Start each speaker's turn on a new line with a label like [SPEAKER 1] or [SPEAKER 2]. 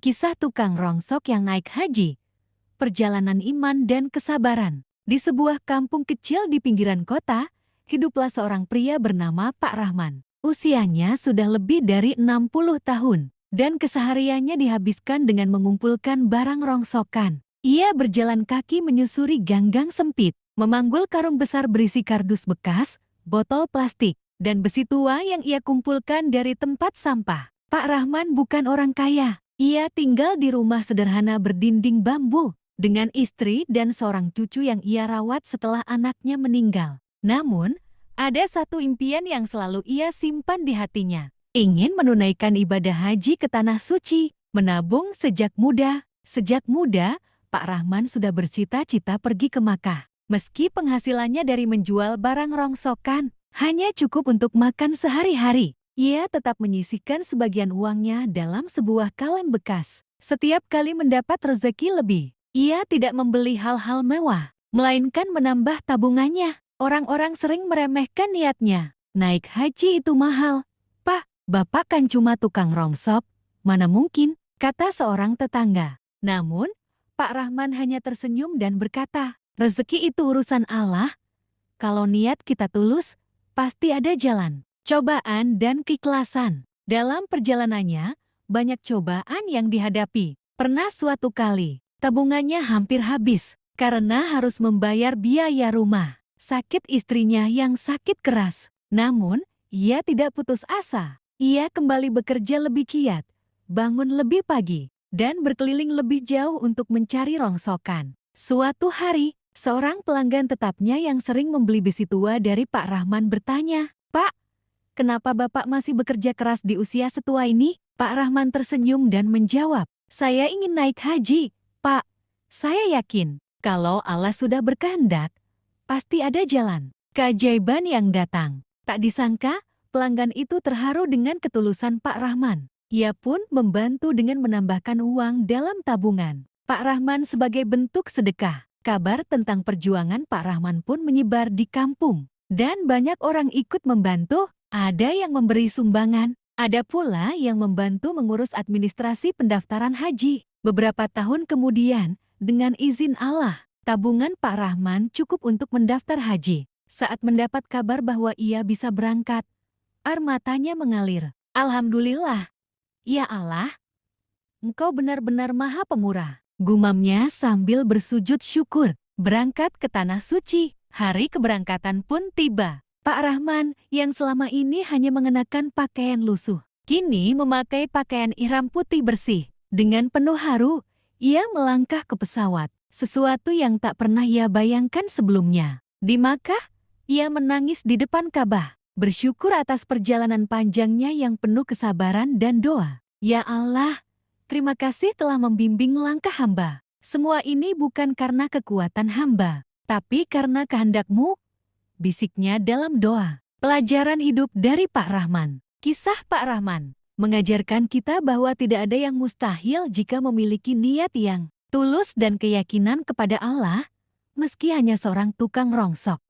[SPEAKER 1] Kisah tukang rongsok yang naik haji, perjalanan iman dan kesabaran. Di sebuah kampung kecil di pinggiran kota, hiduplah seorang pria bernama Pak Rahman. Usianya sudah lebih dari 60 tahun, dan kesehariannya dihabiskan dengan mengumpulkan barang rongsokan. Ia berjalan kaki menyusuri gang-gang sempit, memanggul karung besar berisi kardus bekas, botol plastik, dan besi tua yang ia kumpulkan dari tempat sampah. Pak Rahman bukan orang kaya. Ia tinggal di rumah sederhana berdinding bambu, dengan istri dan seorang cucu yang ia rawat setelah anaknya meninggal. Namun, ada satu impian yang selalu ia simpan di hatinya. Ingin menunaikan ibadah haji ke Tanah Suci, menabung sejak muda. Sejak muda, Pak Rahman sudah bercita-cita pergi ke Makkah. Meski penghasilannya dari menjual barang rongsokan hanya cukup untuk makan sehari-hari, ia tetap menyisihkan sebagian uangnya dalam sebuah kaleng bekas. Setiap kali mendapat rezeki lebih, ia tidak membeli hal-hal mewah, melainkan menambah tabungannya. Orang-orang sering meremehkan niatnya. Naik haji itu mahal. "Pak, Bapak kan cuma tukang rongsok. Mana mungkin," kata seorang tetangga. Namun, Pak Rahman hanya tersenyum dan berkata, "Rezeki itu urusan Allah. Kalau niat kita tulus, pasti ada jalan." Cobaan dan keikhlasan. Dalam perjalanannya, banyak cobaan yang dihadapi. Pernah suatu kali, tabungannya hampir habis karena harus membayar biaya rumah. Sakit istrinya yang sakit keras. Namun, ia tidak putus asa. Ia kembali bekerja lebih giat, bangun lebih pagi, dan berkeliling lebih jauh untuk mencari rongsokan. Suatu hari, seorang pelanggan tetapnya yang sering membeli besi tua dari Pak Rahman bertanya, "Pak, kenapa Bapak masih bekerja keras di usia setua ini?" Pak Rahman tersenyum dan menjawab, "Saya ingin naik haji, Pak. Saya yakin, kalau Allah sudah berkehendak, pasti ada jalan." Keajaiban yang datang. Tak disangka, pelanggan itu terharu dengan ketulusan Pak Rahman. Ia pun membantu dengan menambahkan uang dalam tabungan Pak Rahman sebagai bentuk sedekah. Kabar tentang perjuangan Pak Rahman pun menyebar di kampung, dan banyak orang ikut membantu. Ada yang memberi sumbangan, ada pula yang membantu mengurus administrasi pendaftaran haji. Beberapa tahun kemudian, dengan izin Allah, tabungan Pak Rahman cukup untuk mendaftar haji. Saat mendapat kabar bahwa ia bisa berangkat, air matanya mengalir. "Alhamdulillah, ya Allah, Engkau benar-benar Maha Pemurah," gumamnya sambil bersujud syukur. Berangkat ke Tanah Suci, hari keberangkatan pun tiba. Pak Rahman, yang selama ini hanya mengenakan pakaian lusuh, kini memakai pakaian ihram putih bersih. Dengan penuh haru, ia melangkah ke pesawat, sesuatu yang tak pernah ia bayangkan sebelumnya. Di Makkah, ia menangis di depan Ka'bah, bersyukur atas perjalanan panjangnya yang penuh kesabaran dan doa. "Ya Allah, terima kasih telah membimbing langkah hamba. Semua ini bukan karena kekuatan hamba, tapi karena kehendak-Mu," bisiknya dalam doa. Pelajaran hidup dari Pak Rahman. Kisah Pak Rahman mengajarkan kita bahwa tidak ada yang mustahil jika memiliki niat yang tulus dan keyakinan kepada Allah, meski hanya seorang tukang rongsok.